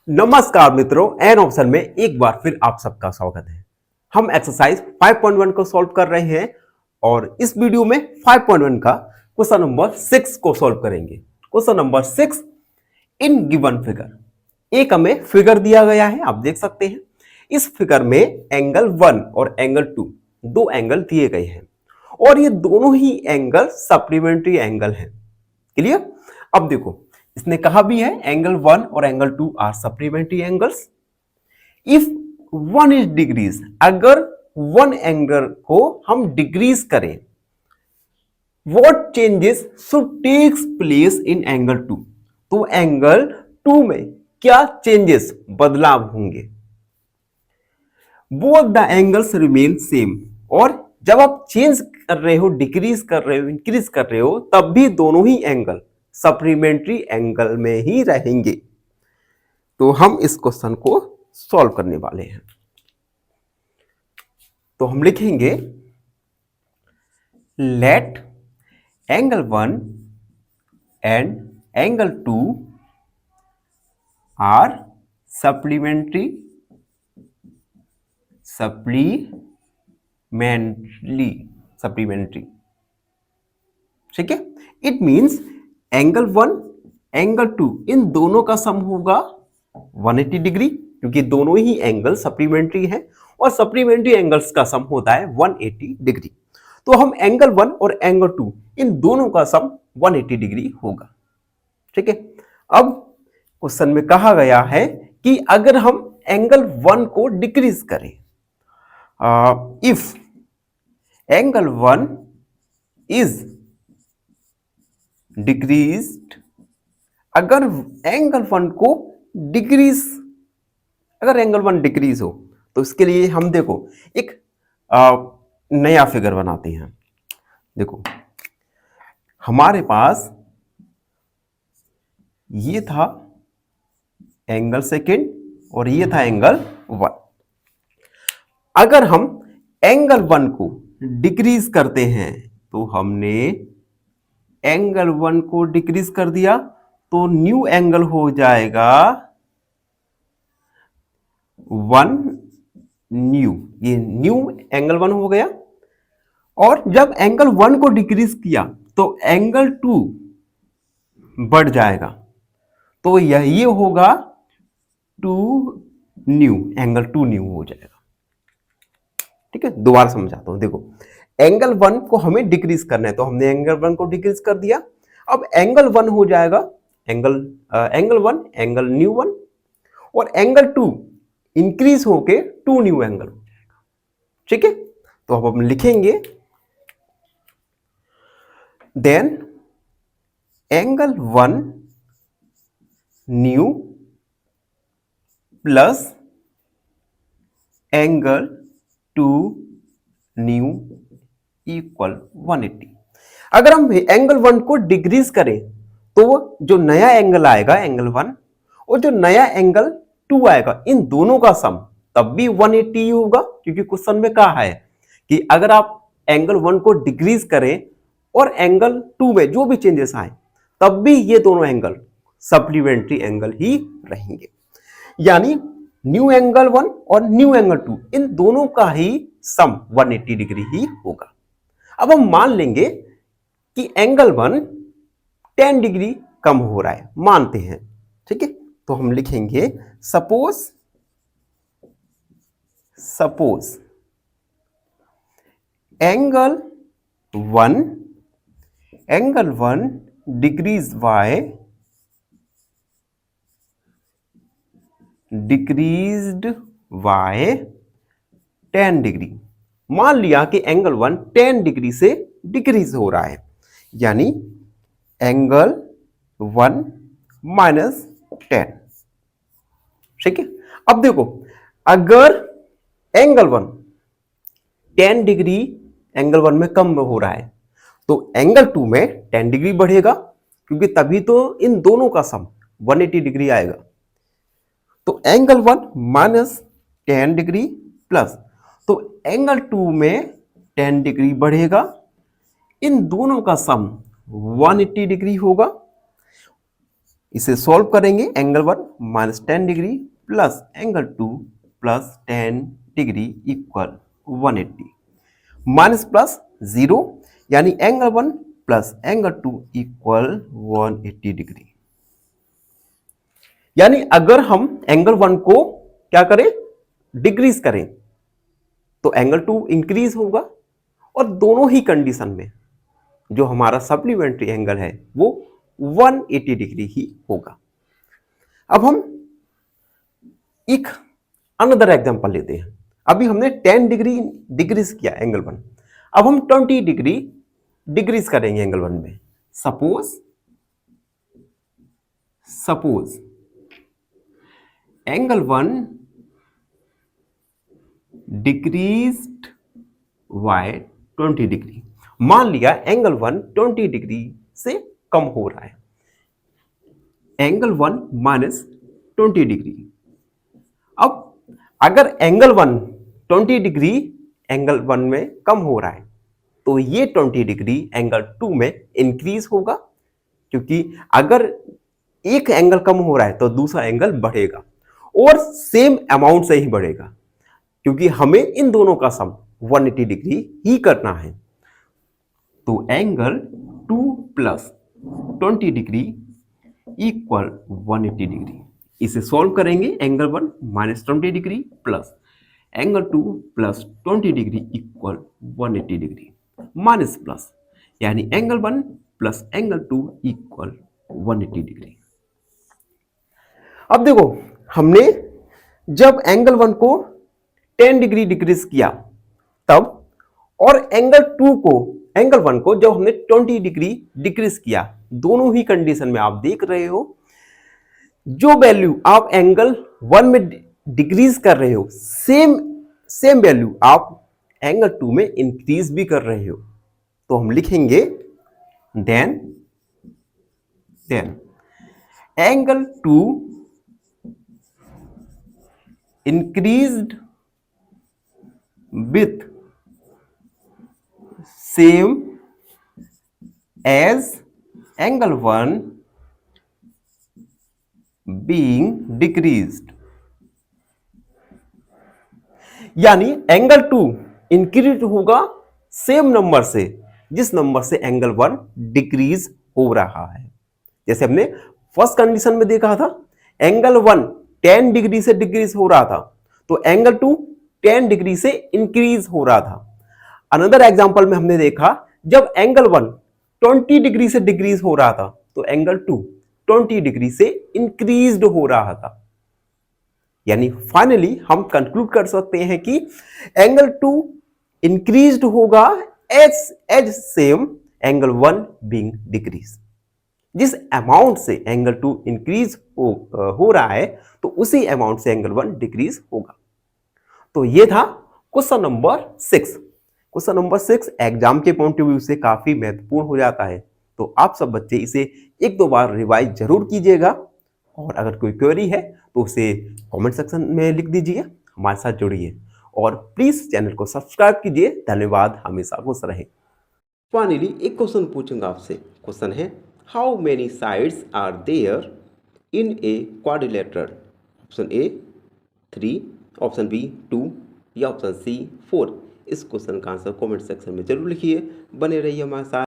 नमस्कार मित्रों, an option में एक बार फिर आप सबका स्वागत है। हम एक्सरसाइज 5.1 को सॉल्व कर रहे हैं और इस वीडियो में 5.1 का क्वेश्चन नंबर 6 को सॉल्व करेंगे। Question number 6, in given figure. एक हमें फिगर दिया गया है, आप देख सकते हैं। इस फिगर में एंगल 1 और एंगल 2 दो एंगल दिए गए हैं और ये दोनों ही एंगल सप्लीमेंट्री एंगल हैं। क्लियर? अब देखो, इसने कहा भी है एंगल 1 और angle 2 are supplementary angles if 1 is degrees. अगर 1 एंगल को हम डिग्रीज करें, what changes should takes place in angle 2। तो एंगल 2 में क्या चेंजेस, बदलाव होंगे। Both the angles remain same. और जब आप चेंज कर रहे हो, डिक्रीज कर रहे हो, इंक्रीज कर रहे हो, तब भी दोनों ही एंगल सप्लीमेंट्री एंगल में ही रहेंगे। तो हम इस क्वेश्चन को सॉल्व करने वाले हैं। तो हम लिखेंगे let angle 1 and angle 2 are supplementary ठीक है। इट मींस एंगल 1 एंगल 2 इन दोनों का सम होगा 180 डिग्री, क्योंकि दोनों ही एंगल सप्लीमेंट्री हैं और सप्लीमेंट्री एंगल्स का सम होता है 180 डिग्री। तो हम एंगल 1 और एंगल 2 इन दोनों का सम 180 डिग्री होगा। ठीक है। अब क्वेश्चन में कहा गया है कि अगर हम एंगल 1 को डिक्रीज करें, इफ एंगल 1 इज डिक्रीज्ड, अगर एंगल 1 को डिक्रीज, अगर एंगल 1 डिक्रीज हो, तो इसके लिए हम देखो एक नया फिगर बनाते हैं। देखो, हमारे पास ये था एंगल सेकेंड और ये था एंगल 1। अगर हम एंगल 1 को डिक्रीज करते हैं, तो हमने एंगल 1 को डिक्रीज कर दिया, तो न्यू एंगल हो जाएगा 1 न्यू। ये न्यू एंगल 1 हो गया। और जब एंगल 1 को डिक्रीज किया तो एंगल 2 बढ़ जाएगा, तो ये होगा 2 न्यू, एंगल 2 न्यू हो जाएगा। ठीक है, दोबारा समझाता हूं। देखो, एंगल 1 को हमें डिक्रीज करना है, तो हमने एंगल 1 को डिक्रीज कर दिया। अब एंगल 1 हो जाएगा एंगल 1 एंगल न्यू 1, और एंगल 2 इंक्रीज होके 2 न्यू एंगल हो जाएगा। ठीक है, तो अब हम लिखेंगे then angle 1 new plus angle 2 new equal 180। अगर हम एंगल 1 को डिक्रीज करें, तो जो नया एंगल आएगा एंगल 1 और जो नया एंगल 2 आएगा, इन दोनों का सम तब भी 180 होगा, क्योंकि क्वेश्चन में कहा है कि अगर आप एंगल 1 को डिक्रीज करें और एंगल 2 में जो भी चेंजेस आए, तब भी ये दोनों एंगल सप्लीमेंट्री एंगल ही रहेंगे। यानी न्यू एंगल 1 और न्यू एंगल 2 इन दोनों का ही सम 180 डिग्री ही होगा। अब हम मान लेंगे कि एंगल 1 10 डिग्री कम हो रहा है, मानते हैं। ठीक है, तो हम लिखेंगे suppose angle 1 decrease by decreased bye 10 degree. मान लिया कि एंगल 1 10 डिग्री से डिक्रीज हो रहा है, यानी एंगल 1 माइनस 10। ठीक है, अब देखो, अगर एंगल 1 10 डिग्री एंगल 1 में कम हो रहा है, तो एंगल 2 में 10 डिग्री बढ़ेगा, क्योंकि तभी तो इन दोनों का सम 180 डिग्री आएगा। तो एंगल 1 माइनस 10 डिग्री प्लस, तो एंगल 2 में 10 डिग्री बढ़ेगा, इन दोनों का सम 180 डिग्री होगा। इसे सॉल्व करेंगे angle 1 minus 10 degree plus angle 2 plus 10 degree equal 180 minus plus 0 यानी angle 1 plus angle 2 equal 180 degree. यानी अगर हम एंगल 1 को क्या करें, डिक्रीज करें, तो एंगल 2 इंक्रीज होगा और दोनों ही कंडीशन में जो हमारा सप्लीमेंट्री एंगल है वो 180 डिग्री ही होगा। अब हम एक अनदर एग्जांपल लेते हैं। अभी हमने 10 डिग्री डिक्रीज किया एंगल 1, अब हम 20 डिग्री डिक्रीज करेंगे एंगल 1 में। Suppose angle 1 decreased bye 20 degree. मान लिया एंगल 1 20 डिग्री से कम हो रहा है, एंगल 1 माइनस 20 डिग्री। अब अगर एंगल 1 20 डिग्री एंगल 1 में कम हो रहा है तो ये 20 डिग्री एंगल 2 में इंक्रीज होगा, क्योंकि अगर एक एंगल कम हो रहा है तो दूसरा एंगल बढ़ेगा और सेम अमाउंट से ही बढ़ेगा, क्योंकि हमें इन दोनों का सम 180 डिग्री ही करना है। तो angle 2 plus 20 degree equal 180 degree. इसे सॉल्व करेंगे angle 1 minus 20 degree plus angle 2 plus 20 degree equal 180 degree minus plus, यानी angle 1 plus angle 2 equal 180 degree. अब देखो, हमने जब एंगल 1 को 10 डिग्री डिक्रीज किया तब, और एंगल 1 को जब हमने 20 डिग्री डिक्रीज किया, दोनों ही कंडीशन में आप देख रहे हो जो वैल्यू आप एंगल 1 में डिक्रीज कर रहे हो सेम वैल्यू आप एंगल 2 में इंक्रीज भी कर रहे हो। तो हम लिखेंगे then angle 2 increased with same as angle 1 being decreased। यानी एंगल 2 इंक्रीज होगा सेम नंबर से जिस नंबर से एंगल 1 डिक्रीज हो रहा है। जैसे हमने फर्स्ट कंडीशन में देखा था, एंगल 1 10 डिग्री से डिक्रीज हो रहा था तो एंगल 2 10 डिग्री से इंक्रीज हो रहा था। अनदर एग्जांपल में हमने देखा जब एंगल 1 20 डिग्री से डिक्रीज हो रहा था तो एंगल 2 20 डिग्री से इंक्रीज्ड हो रहा था। यानी फाइनली हम कंक्लूड कर सकते हैं कि एंगल 2 इंक्रीज्ड होगा as same angle 1 being decrease. जिस अमाउंट से एंगल 2 इंक्रीज हो रहा है तो उसी अमाउंट से एंगल 1 डिक्रीज होगा। तो ये था question number 6। Question number 6 exam के पॉइंट ऑफ व्यू से काफी महत्वपूर्ण हो जाता है, तो आप सब बच्चे इसे एक दो बार रिवाइज जरूर कीजिएगा, और अगर कोई क्वेरी है तो उसे कमेंट सेक्शन में लिख दीजिए, हमारे साथ जुड़िए और प्लीज चैनल को सब्सक्राइब कीजिए। धन्यवाद, हमेशा खुश रहें। फाइनली एक क्वेश्चन पूछूंगा आपसे। क्वेश्चन है, how many sides are there in a quadrilateral? Option A 3, option B 2 या ऑप्शन सी 4। इस क्वेश्चन का आंसर कमेंट सेक्शन में जरूर लिखिए। बने रहिए हमारे साथ।